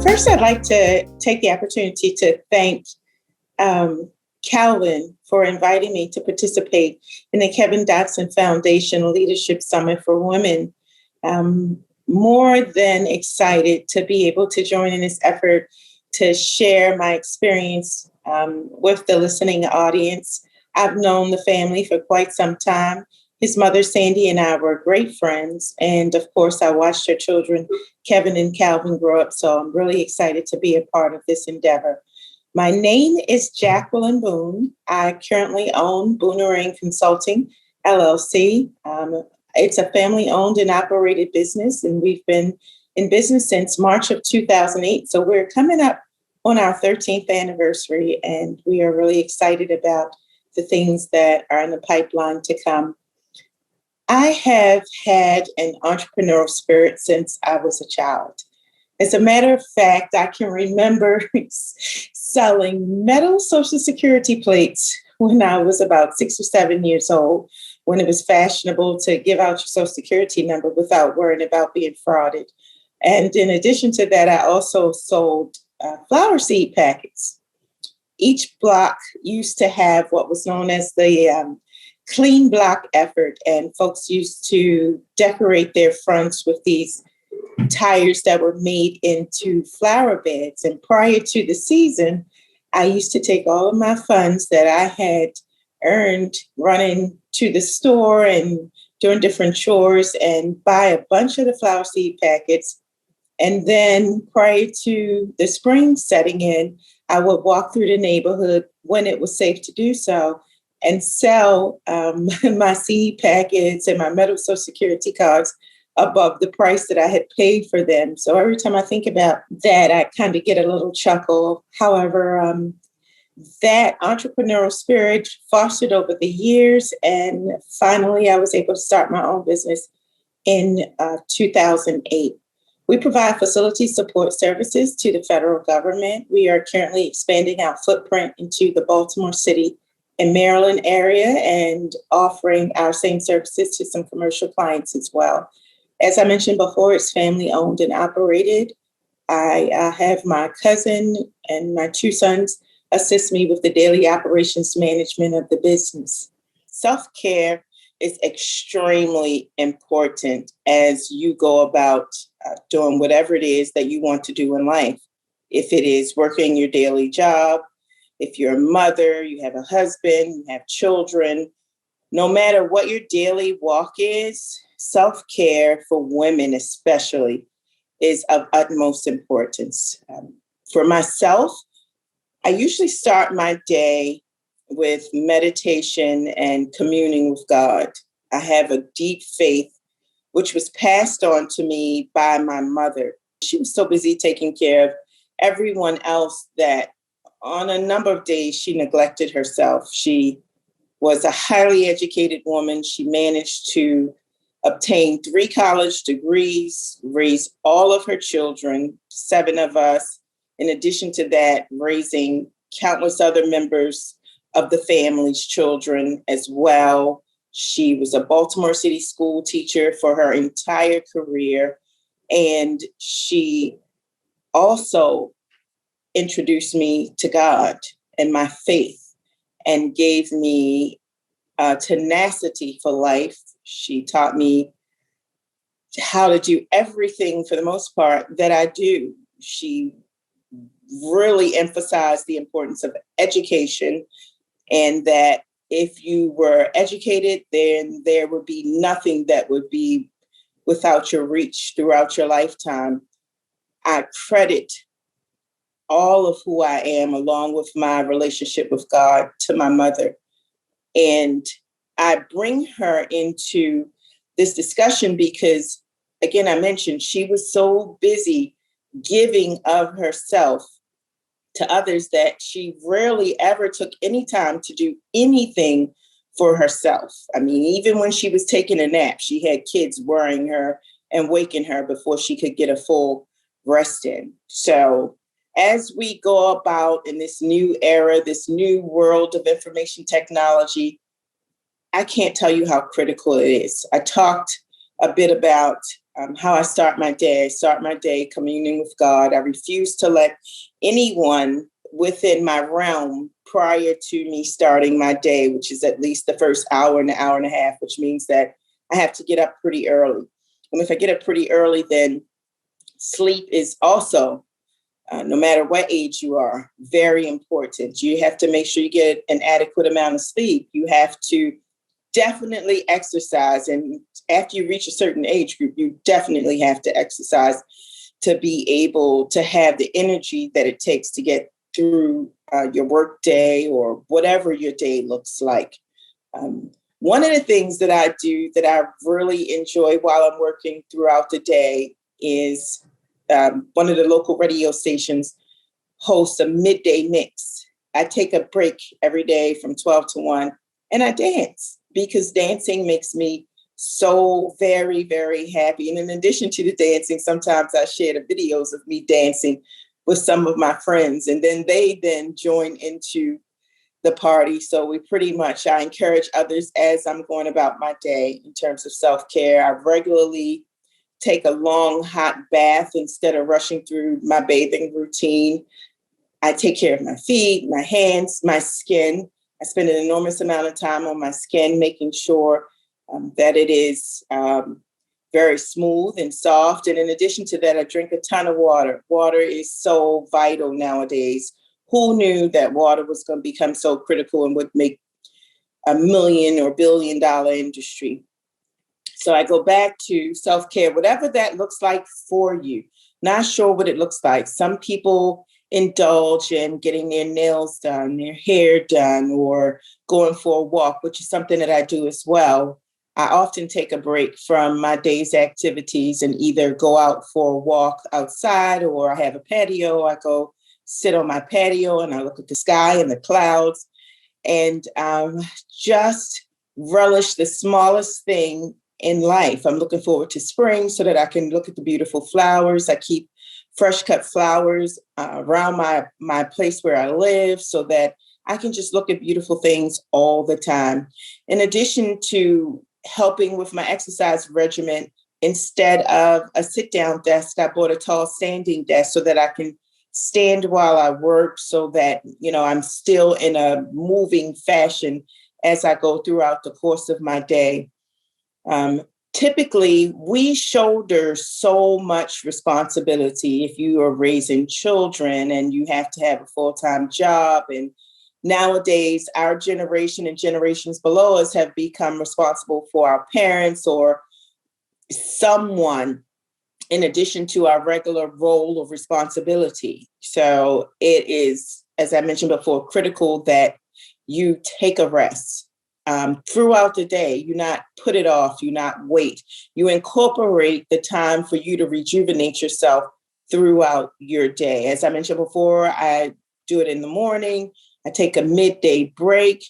First, I'd like to take the opportunity to thank Calvin for inviting me to participate in the Kevin Dotson Foundation Leadership Summit for Women. More than excited to be able to join in this effort to share my experience with the listening audience. I've known the family for quite some time. His mother, Sandy, and I were great friends. And of course, I watched her children, Kevin and Calvin, grow up. So I'm really excited to be a part of this endeavor. My name is Jacqueline Boone. I currently own Boone Consulting, LLC. It's a family-owned and operated business, and we've been in business since March of 2008. So we're coming up on our 13th anniversary, and we are really excited about the things that are in the pipeline to come. I have had an entrepreneurial spirit since I was a child. As a matter of fact, I can remember selling metal Social Security plates when I was about 6 or 7 years old, when it was fashionable to give out your Social Security number without worrying about being frauded. And in addition to that, I also sold flower seed packets. Each block used to have what was known as the clean block effort, and folks used to decorate their fronts with these tires that were made into flower beds. And prior to the season, I used to take all of my funds that I had earned running to the store and doing different chores and buy a bunch of the flower seed packets. And then prior to the spring setting in, I would walk through the neighborhood when it was safe to do so and sell my seed packets and my metal Social Security cards above the price that I had paid for them. So every time I think about that, I kind of get a little chuckle. However, that entrepreneurial spirit fostered over the years, and finally I was able to start my own business in 2008. We provide facility support services to the federal government. We are currently expanding our footprint into the Baltimore City and Maryland area and offering our same services to some commercial clients as well. As I mentioned before, it's family owned and operated. I have my cousin and my 2 sons assist me with the daily operations management of the business. Self-care is extremely important as you go about doing whatever it is that you want to do in life. If it is working your daily job, if you're a mother, you have a husband, you have children, no matter what your daily walk is, self-care for women especially is of utmost importance. For myself, I usually start my day with meditation and communing with God. I have a deep faith, which was passed on to me by my mother. She was so busy taking care of everyone else that on a number of days she neglected herself. She was a highly educated woman. She managed to obtain 3 college degrees, raise all of her children, 7 of us. In addition to that, raising countless other members of the family's children as well. She was a Baltimore City school teacher for her entire career. And she also introduced me to God and my faith and gave me tenacity for life. She taught me how to do everything for the most part that I do. She really emphasized the importance of education, and that if you were educated, then there would be nothing that would be without your reach throughout your lifetime. I credit all of who I am, along with my relationship with God, to my mother. And I bring her into this discussion because, again, I mentioned she was so busy giving of herself to others that she rarely ever took any time to do anything for herself. I mean, even when she was taking a nap, she had kids worrying her and waking her before she could get a full rest in. So as we go about in this new era, this new world of information technology, I can't tell you how critical it is. I talked a bit about how I start my day. I start my day communing with God. I refuse to let anyone within my realm prior to me starting my day, which is at least the first hour and an hour and a half, which means that I have to get up pretty early. And if I get up pretty early, then sleep is also, no matter what age you are, very important. You have to make sure you get an adequate amount of sleep. You have to definitely exercise. And after you reach a certain age group, you definitely have to exercise to be able to have the energy that it takes to get through your work day or whatever your day looks like. One of the things that I do that I really enjoy while I'm working throughout the day is one of the local radio stations hosts a midday mix. I take a break every day from 12 to 1 and I dance, because dancing makes me so very, very happy. And in addition to the dancing, sometimes I share the videos of me dancing with some of my friends, and then they join into the party. So I encourage others as I'm going about my day in terms of self-care. I regularly take a long hot bath instead of rushing through my bathing routine. I take care of my feet, my hands, my skin. I spend an enormous amount of time on my skin, making sure that it is very smooth and soft. And in addition to that, I drink a ton of water. Water is so vital nowadays. Who knew that water was going to become so critical and would make a million or billion-dollar industry? So I go back to self-care, whatever that looks like for you. Not sure what it looks like. Some people indulge in getting their nails done, their hair done, or going for a walk, which is something that I do as well. I often take a break from my day's activities and either go out for a walk outside, or I have a patio. I go sit on my patio and I look at the sky and the clouds and just relish the smallest thing in life. I'm looking forward to spring so that I can look at the beautiful flowers. I keep fresh cut flowers around my place where I live so that I can just look at beautiful things all the time. In addition to helping with my exercise regimen, instead of a sit down desk, I bought a tall standing desk so that I can stand while I work, so that, I'm still in a moving fashion as I go throughout the course of my day. Typically, we shoulder so much responsibility if you are raising children and you have to have a full-time job. And nowadays, our generation and generations below us have become responsible for our parents or someone in addition to our regular role of responsibility. So it is, as I mentioned before, critical that you take a rest throughout the day. You not put it off, you not wait. You incorporate the time for you to rejuvenate yourself throughout your day. As I mentioned before, I do it in the morning. I take a midday break.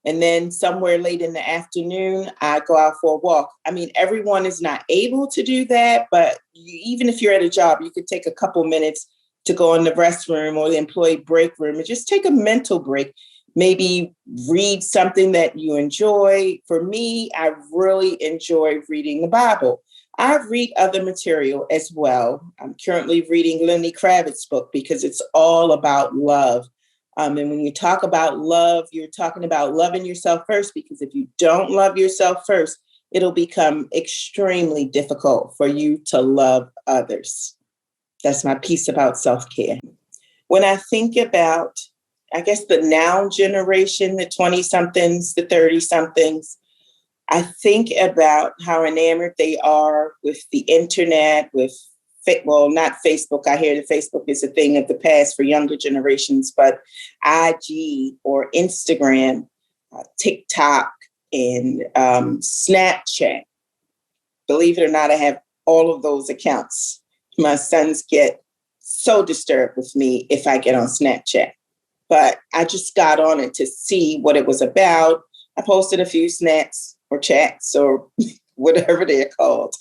And then somewhere late in the afternoon, I go out for a walk. I mean, everyone is not able to do that, but even if you're at a job, you could take a couple minutes to go in the restroom or the employee break room and just take a mental break. Maybe read something that you enjoy. For me, I really enjoy reading the Bible. I read other material as well. I'm currently reading Lenny Kravitz's book because it's all about love. And when you talk about love, you're talking about loving yourself first, because if you don't love yourself first, it'll become extremely difficult for you to love others. That's my piece about self-care. When I think about, I guess, the now generation, the 20-somethings, the 30-somethings, I think about how enamored they are with the internet, not Facebook. I hear that Facebook is a thing of the past for younger generations, but IG or Instagram, TikTok, and Snapchat. Believe it or not, I have all of those accounts. My sons get so disturbed with me if I get on Snapchat, but I just got on it to see what it was about. I posted a few snaps or chats or whatever they're called.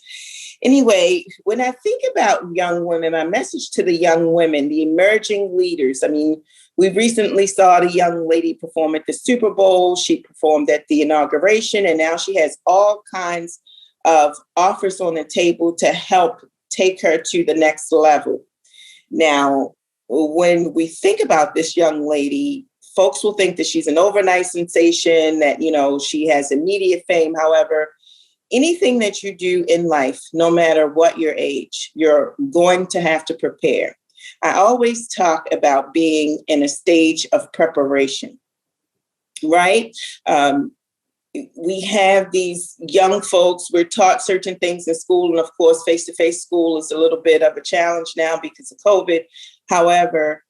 Anyway, when I think about young women, my message to the young women, the emerging leaders, I mean, we recently saw the young lady perform at the Super Bowl. She performed at the inauguration, and now she has all kinds of offers on the table to help take her to the next level. Now, when we think about this young lady, folks will think that she's an overnight sensation, that, she has immediate fame. However, anything that you do in life, no matter what your age, you're going to have to prepare. I always talk about being in a stage of preparation, right? We have these young folks, we're taught certain things in school. And of course, face-to-face school is a little bit of a challenge now because of COVID. However,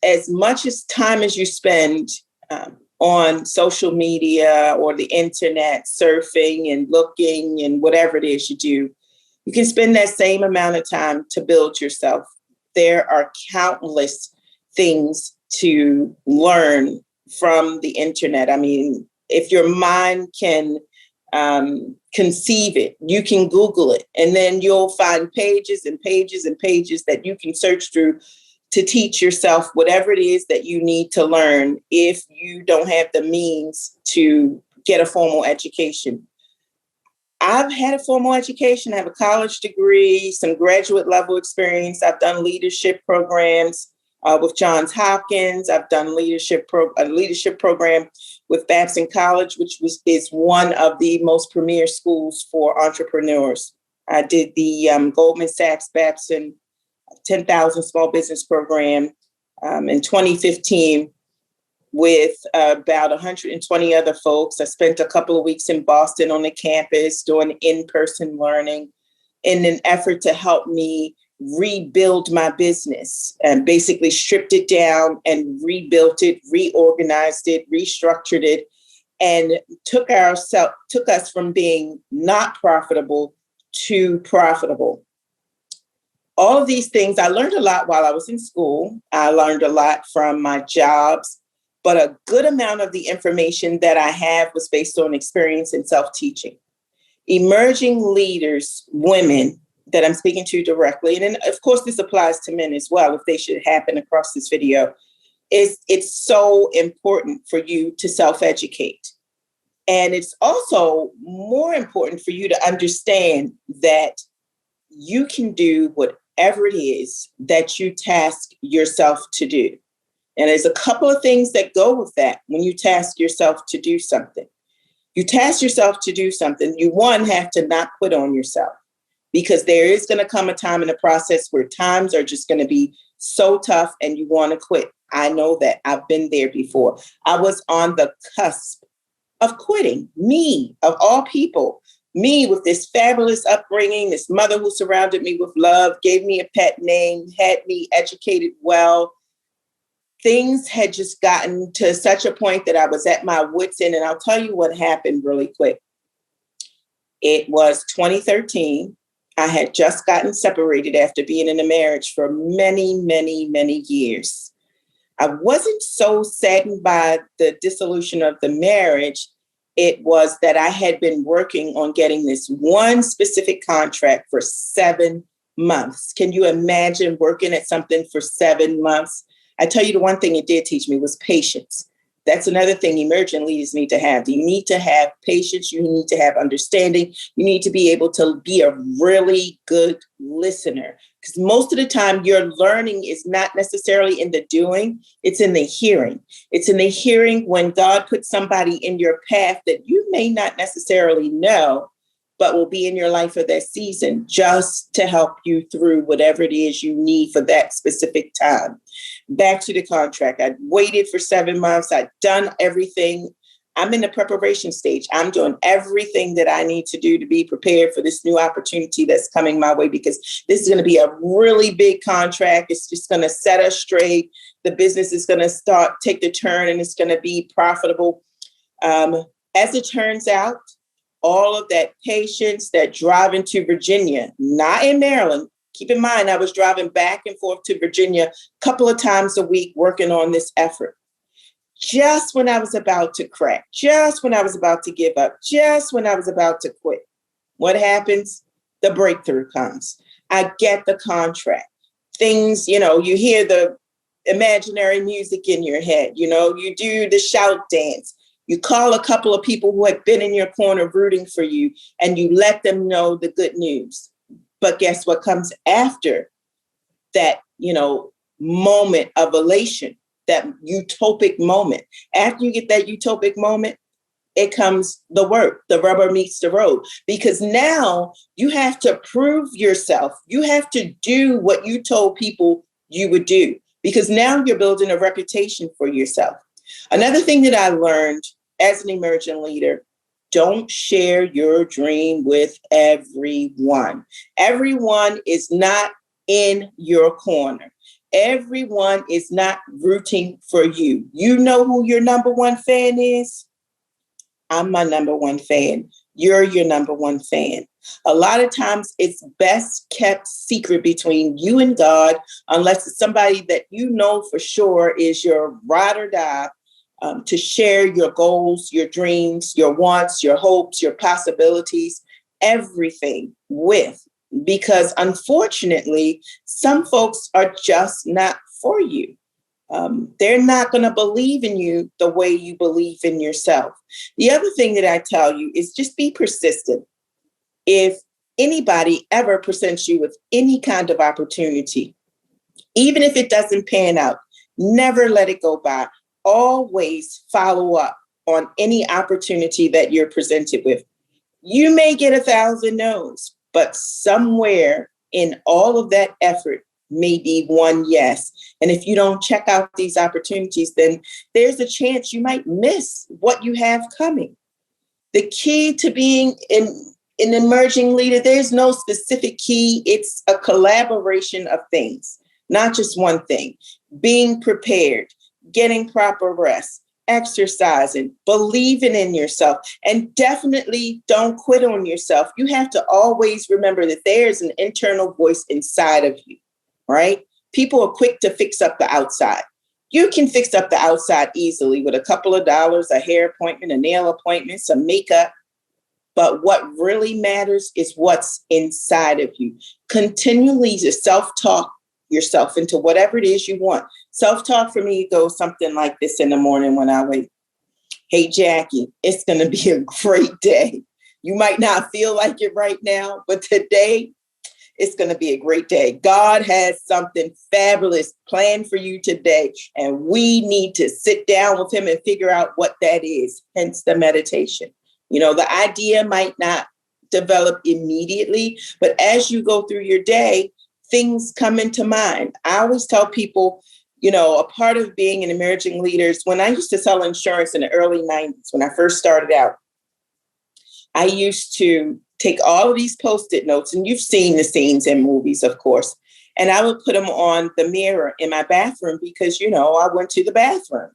as much as time as you spend on social media or the internet, surfing and looking and whatever it is you do, you can spend that same amount of time to build yourself. There are countless things to learn from the internet. I mean, if your mind can conceive it, you can Google it, and then you'll find pages and pages and pages that you can search through to teach yourself whatever it is that you need to learn if you don't have the means to get a formal education. I've had a formal education. I have a college degree, some graduate level experience. I've done leadership programs with Johns Hopkins. I've done a leadership program with Babson College, which is one of the most premier schools for entrepreneurs. I did the Goldman Sachs Babson 10,000 Small Business Program in 2015 with about 120 other folks. I spent a couple of weeks in Boston on the campus doing in-person learning in an effort to help me rebuild my business, and basically stripped it down and rebuilt it, reorganized it, restructured it, and took us from being not profitable to profitable. All of these things, I learned a lot while I was in school. I learned a lot from my jobs, but a good amount of the information that I have was based on experience and self-teaching. Emerging leaders, women that I'm speaking to directly, and then of course this applies to men as well, if they should happen across this video, it's so important for you to self-educate. And it's also more important for you to understand that you can do whatever it is that you task yourself to do. And there's a couple of things that go with that when you task yourself to do something. You task yourself to do something, you, one, have to not quit on yourself, because there is going to come a time in the process where times are just going to be so tough and you want to quit. I know that. I've been there before. I was on the cusp of quitting. Me, of all people, me with this fabulous upbringing, this mother who surrounded me with love, gave me a pet name, had me educated well. Things had just gotten to such a point that I was at my wit's end. And I'll tell you what happened really quick. It was 2013. I had just gotten separated after being in a marriage for many, many, many years. I wasn't so saddened by the dissolution of the marriage. It was that I had been working on getting this one specific contract for 7 months. Can you imagine working at something for 7 months? I tell you, the one thing it did teach me was patience. That's another thing emerging leaders need to have. You need to have patience. You need to have understanding. You need to be able to be a really good listener, because most of the time your learning is not necessarily in the doing. It's in the hearing. It's in the hearing when God puts somebody in your path that you may not necessarily know, but will be in your life for that season, just to help you through whatever it is you need for that specific time. Back to the contract. I waited for 7 months. I'd done everything. I'm in the preparation stage. I'm doing everything that I need to do to be prepared for this new opportunity that's coming my way, because this is going to be a really big contract. It's just going to set us straight. The business is going to take the turn, and it's going to be profitable. As it turns out, all of that patience, that driving to Virginia, not in Maryland. Keep in mind, I was driving back and forth to Virginia a couple of times a week working on this effort. Just when I was about to crack, just when I was about to give up, just when I was about to quit, what happens? The breakthrough comes. I get the contract. Things, you hear the imaginary music in your head, you do the shout dance. You call a couple of people who have been in your corner rooting for you, and you let them know the good news. But guess what comes after that, moment of elation, that utopic moment? After you get that utopic moment, it comes the work. The rubber meets the road, because now you have to prove yourself. You have to do what you told people you would do, because now you're building a reputation for yourself. Another thing that I learned as an emerging leader: don't share your dream with everyone. Everyone is not in your corner. Everyone is not rooting for you. You know who your number one fan is? I'm my number one fan. You're your number one fan. A lot of times it's best kept secret between you and God, unless it's somebody that you know for sure is your ride or die, to share your goals, your dreams, your wants, your hopes, your possibilities, everything with. Because unfortunately, some folks are just not for you. They're not going to believe in you the way you believe in yourself. The other thing that I tell you is just be persistent. If anybody ever presents you with any kind of opportunity, even if it doesn't pan out, never let it go by. Always follow up on any opportunity that you're presented with. You may get 1,000 no's, but somewhere in all of that effort, maybe one yes. And if you don't check out these opportunities, then there's a chance you might miss what you have coming. The key to being an emerging leader, there's no specific key. It's a collaboration of things, not just one thing. Being prepared, getting proper rest, exercising, believing in yourself, and definitely don't quit on yourself. You have to always remember that there's an internal voice inside of you, right? People are quick to fix up the outside. You can fix up the outside easily with a couple of dollars, a hair appointment, a nail appointment, some makeup. But what really matters is what's inside of you. Continually to self-talk yourself into whatever it is you want. Self-talk for me goes something like this in the morning when I wake. Hey, Jackie, it's going to be a great day. You might not feel like it right now, but today it's going to be a great day. God has something fabulous planned for you today, and we need to sit down with him and figure out what that is, hence the meditation. The idea might not develop immediately, but as you go through your day, things come into mind. I always tell people, a part of being an emerging leader is when I used to sell insurance in the early 90s, when I first started out, I used to take all of these Post-it notes, and you've seen the scenes in movies, of course, and I would put them on the mirror in my bathroom because, I went to the bathroom.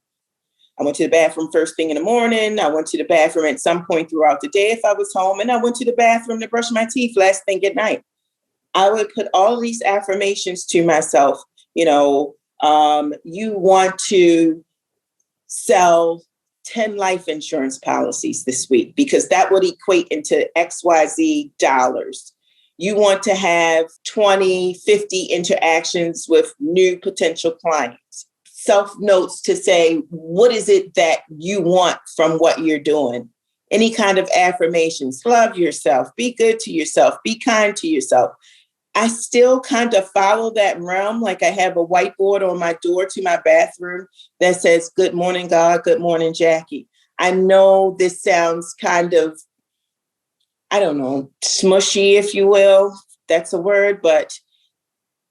I went to the bathroom first thing in the morning. I went to the bathroom at some point throughout the day if I was home, and I went to the bathroom to brush my teeth last thing at night. I would put all these affirmations to myself. You want to sell 10 life insurance policies this week because that would equate into XYZ dollars. You want to have 20, 50 interactions with new potential clients. Self notes to say, what is it that you want from what you're doing? Any kind of affirmations. Love yourself. Be good to yourself. Be kind to yourself. I still kind of follow that realm. Like I have a whiteboard on my door to my bathroom that says, good morning, God. Good morning, Jackie. I know this sounds kind of, smushy, if you will. That's a word, but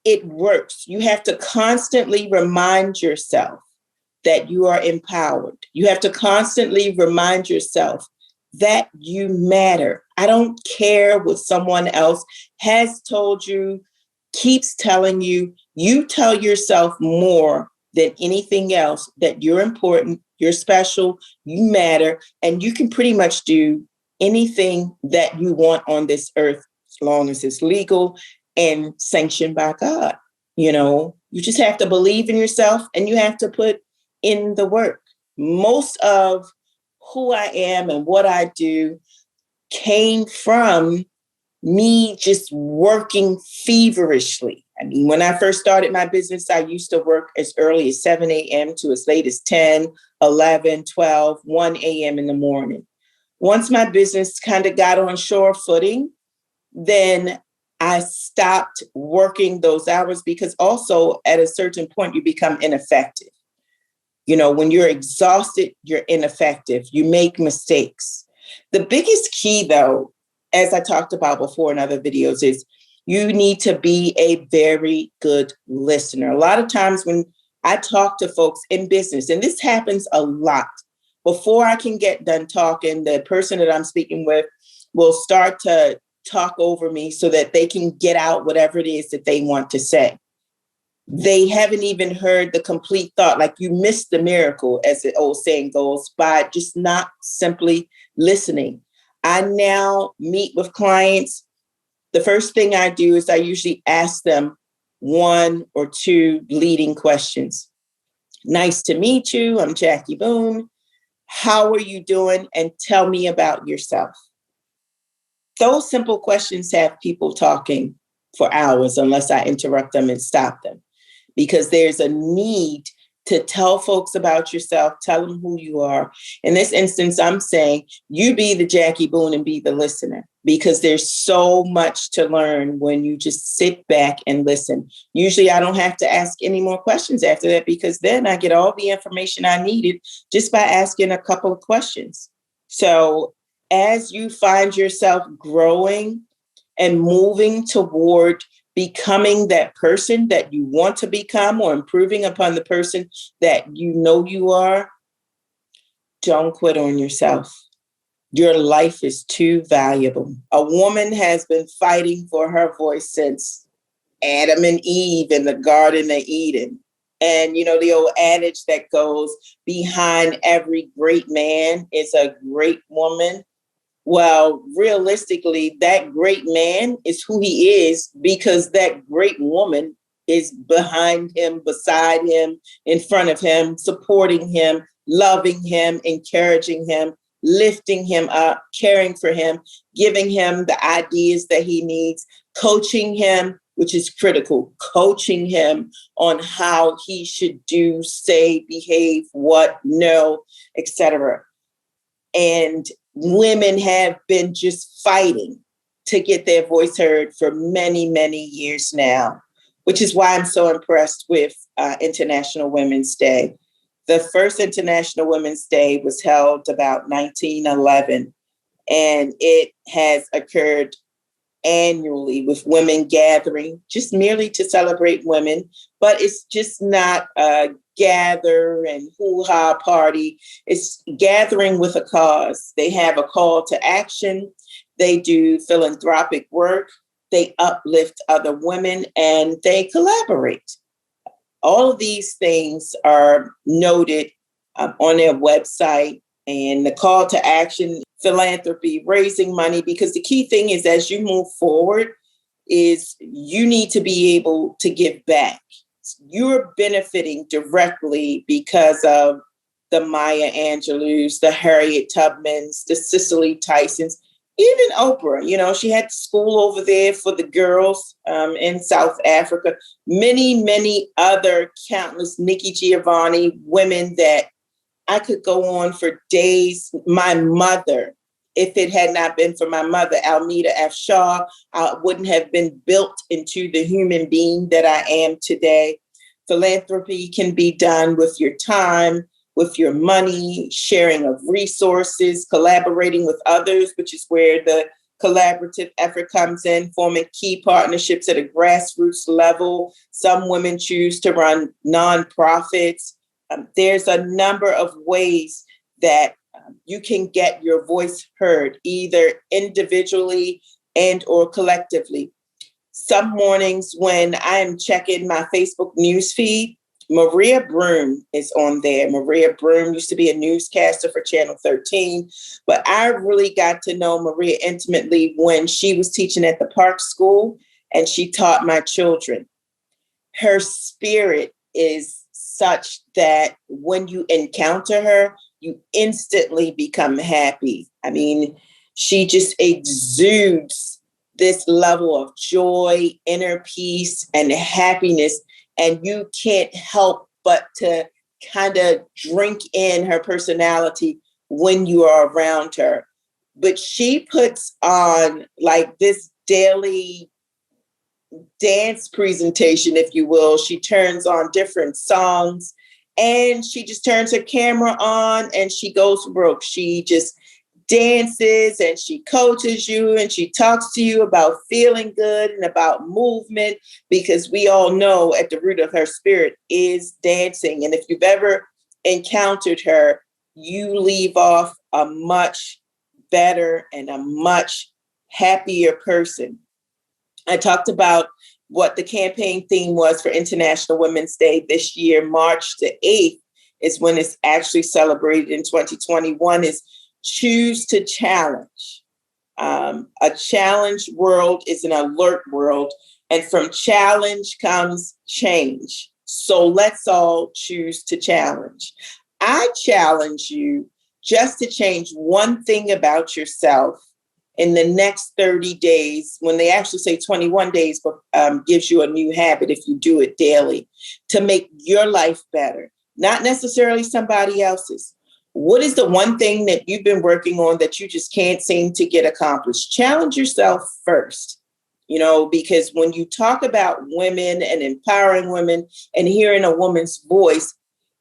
it works. You have to constantly remind yourself that you are empowered. You have to constantly remind yourself that you matter. I don't care what someone else has told you, keeps telling you. You tell yourself more than anything else that you're important, you're special, you matter, and you can pretty much do anything that you want on this earth as long as it's legal and sanctioned by God. You just have to believe in yourself and you have to put in the work. Most of who I am and what I do came from me just working feverishly. I mean, when I first started my business, I used to work as early as 7 a.m. to as late as 10, 11, 12, 1 a.m. in the morning. Once my business kind of got on shore footing, then I stopped working those hours because also at a certain point, you become ineffective. You know, when you're exhausted, you're ineffective. You make mistakes. The biggest key, though, as I talked about before in other videos, is you need to be a very good listener. A lot of times when I talk to folks in business, and this happens a lot, before I can get done talking, the person that I'm speaking with will start to talk over me so that they can get out whatever it is that they want to say. They haven't even heard the complete thought, like you missed the miracle, as the old saying goes, by just not simply listening. I now meet with clients. The first thing I do is I usually ask them one or two leading questions. Nice to meet you. I'm Jackie Boone. How are you doing? And tell me about yourself. Those simple questions have people talking for hours unless I interrupt them and stop them, because there's a need to tell folks about yourself, tell them who you are. In this instance, I'm saying you be the Jackie Boone and be the listener, because there's so much to learn when you just sit back and listen. Usually I don't have to ask any more questions after that, because then I get all the information I needed just by asking a couple of questions. So as you find yourself growing and moving toward becoming that person that you want to become, or improving upon the person that you know you are, don't quit on yourself. Your life is too valuable. A woman has been fighting for her voice since Adam and Eve in the Garden of Eden. And, you know, the old adage that goes, behind every great man is a great woman. Well, realistically, that great man is who he is because that great woman is behind him, beside him, in front of him, supporting him, loving him, encouraging him, lifting him up, caring for him, giving him the ideas that he needs, coaching him, which is critical, coaching him on how he should do, say, behave, what, no, etc. And women have been just fighting to get their voice heard for many, many years now, which is why I'm so impressed with International Women's Day. The first International Women's Day was held about 1911, and it has occurred annually with women gathering just merely to celebrate women, but it's just not a gather and hoo-ha party. It's gathering with a cause. They have a call to action. They do philanthropic work. They uplift other women and they collaborate. All of these things are noted on their website, and the call to action, philanthropy, raising money, because the key thing is as you move forward is you need to be able to give back. You're benefiting directly because of the Maya Angelou's, the Harriet Tubmans, the Cicely Tysons, even Oprah. You know, she had school over there for the girls in South Africa. Many, many other countless Nikki Giovanni, women that I could go on for days. My mother, if it had not been for my mother, Almeda F. Shaw, I wouldn't have been built into the human being that I am today. Philanthropy can be done with your time, with your money, sharing of resources, collaborating with others, which is where the collaborative effort comes in, forming key partnerships at a grassroots level. Some women choose to run nonprofits. There's a number of ways that you can get your voice heard, either individually and or collectively. Some mornings when I'm checking my Facebook newsfeed, Maria Broom is on there. Maria Broom used to be a newscaster for Channel 13, but I really got to know Maria intimately when she was teaching at the Park School and she taught my children. Her spirit is such that when you encounter her, you instantly become happy. I mean, she just exudes this level of joy, inner peace, and happiness. And you can't help but to kind of drink in her personality when you are around her. But she puts on like this daily dance presentation, if you will. She turns on different songs and she just turns her camera on and she goes broke. She just dances and she coaches you and she talks to you about feeling good and about movement, because we all know at the root of her spirit is dancing. And if you've ever encountered her, you leave off a much better and a much happier person. I talked about what the campaign theme was for International Women's Day this year. March the 8th is when it's actually celebrated in 2021, is choose to challenge. A challenge world is an alert world, and from challenge comes change. So let's all choose to challenge. I challenge you just to change one thing about yourself in the next 30 days, when they actually say 21 days, but gives you a new habit if you do it daily, to make your life better, not necessarily somebody else's. What is the one thing that you've been working on that you just can't seem to get accomplished? Challenge yourself first, because when you talk about women and empowering women and hearing a woman's voice,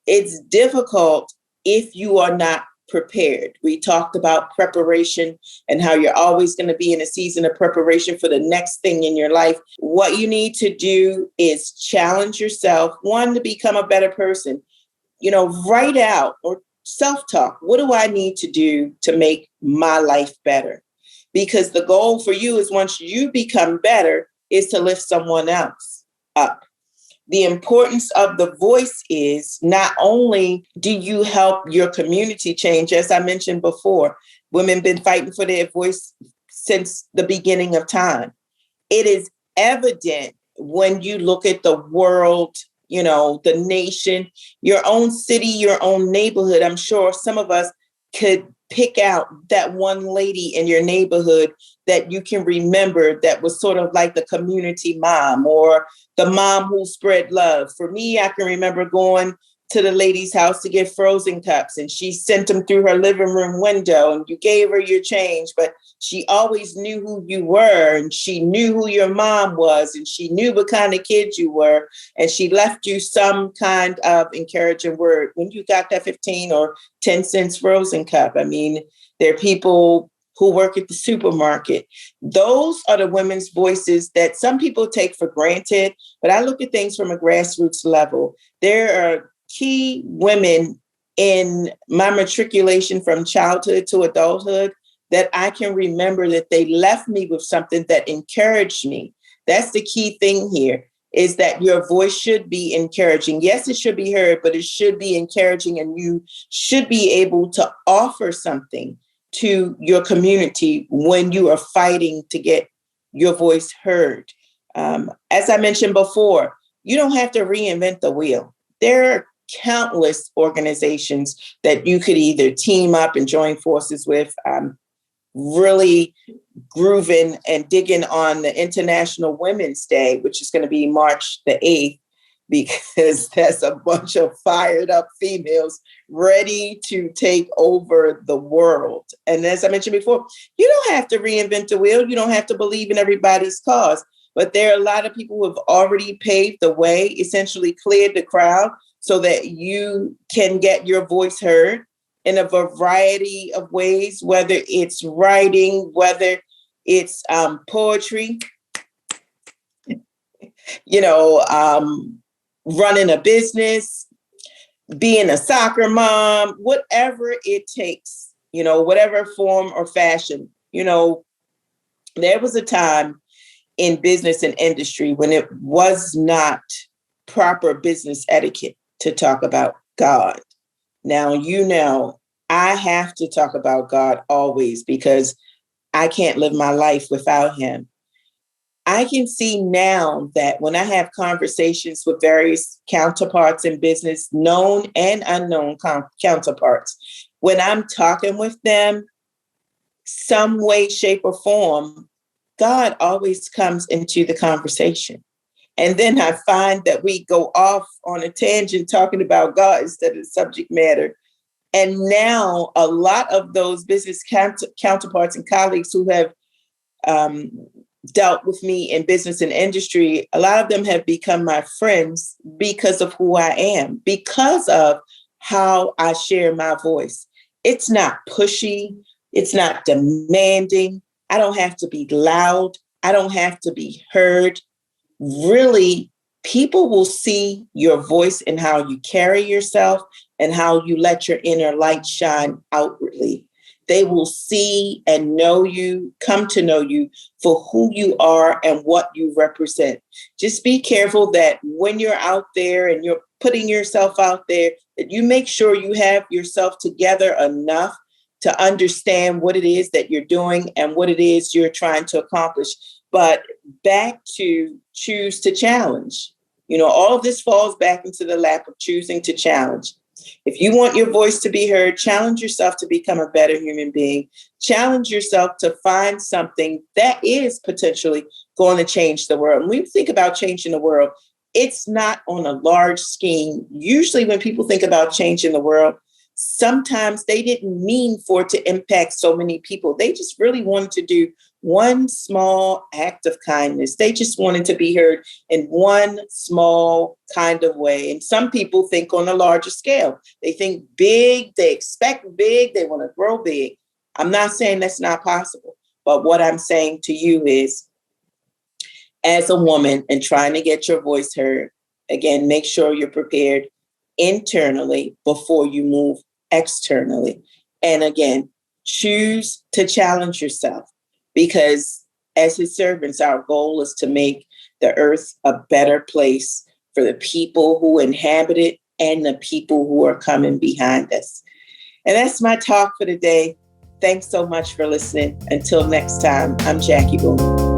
it's difficult if you are not prepared. We talked about preparation and how you're always going to be in a season of preparation for the next thing in your life. What you need to do is challenge yourself, one, to become a better person. Write out or self-talk. What do I need to do to make my life better? Because the goal for you is, once you become better, is to lift someone else up. The importance of the voice is not only do you help your community change, as I mentioned before, women been fighting for their voice since the beginning of time. It is evident when you look at the world, the nation, your own city, your own neighborhood. I'm sure some of us could pick out that one lady in your neighborhood that you can remember that was sort of like the community mom, or the mom who spread love. For me, I can remember going to the lady's house to get frozen cups, and she sent them through her living room window, and you gave her your change, but she always knew who you were, and she knew who your mom was, and she knew what kind of kid you were, and she left you some kind of encouraging word when you got that 15 or 10 cents frozen cup. I mean, there are people who work at the supermarket. Those are the women's voices that some people take for granted, but I look at things from a grassroots level. There are key women in my matriculation from childhood to adulthood that I can remember that they left me with something that encouraged me. That's the key thing here, is that your voice should be encouraging. Yes, it should be heard, but it should be encouraging, and you should be able to offer something to your community when you are fighting to get your voice heard. As I mentioned before, you don't have to reinvent the wheel. There are countless organizations that you could either team up and join forces with. Really grooving and digging on the International Women's Day, which is going to be March the 8th, because that's a bunch of fired up females ready to take over the world. And as I mentioned before, you don't have to reinvent the wheel. You don't have to believe in everybody's cause. But there are a lot of people who have already paved the way, essentially cleared the crowd so that you can get your voice heard in a variety of ways, whether it's writing, whether it's poetry, running a business, being a soccer mom, whatever it takes, whatever form or fashion. There was a time in business and industry when it was not proper business etiquette to talk about God. Now, I have to talk about God always, because I can't live my life without him. I can see now that when I have conversations with various counterparts in business, known and unknown counterparts, when I'm talking with them, some way, shape, or form, God always comes into the conversation. And then I find that we go off on a tangent talking about God instead of the subject matter. And now a lot of those business counterparts and colleagues who have dealt with me in business and industry, a lot of them have become my friends because of who I am, because of how I share my voice. It's not pushy. It's not demanding. I don't have to be loud. I don't have to be heard. Really, people will see your voice and how you carry yourself and how you let your inner light shine outwardly. They will see and know you, come to know you for who you are and what you represent. Just be careful that when you're out there and you're putting yourself out there, that you make sure you have yourself together enough to understand what it is that you're doing and what it is you're trying to accomplish. But back to choose to challenge. All of this falls back into the lap of choosing to challenge. If you want your voice to be heard, challenge yourself to become a better human being. Challenge yourself to find something that is potentially going to change the world. When we think about changing the world, it's not on a large scheme. Usually when people think about changing the world, sometimes they didn't mean for it to impact so many people. They just really wanted to do one small act of kindness. They just wanted to be heard in one small kind of way. And some people think on a larger scale. They think big, they expect big, they want to grow big. I'm not saying that's not possible. But what I'm saying to you is, as a woman and trying to get your voice heard, again, make sure you're prepared internally before you move externally. And again, choose to challenge yourself, because as his servants, our goal is to make the earth a better place for the people who inhabit it and the people who are coming behind us. And that's my talk for today. Thanks so much for listening. Until next time, I'm Jackie Boone.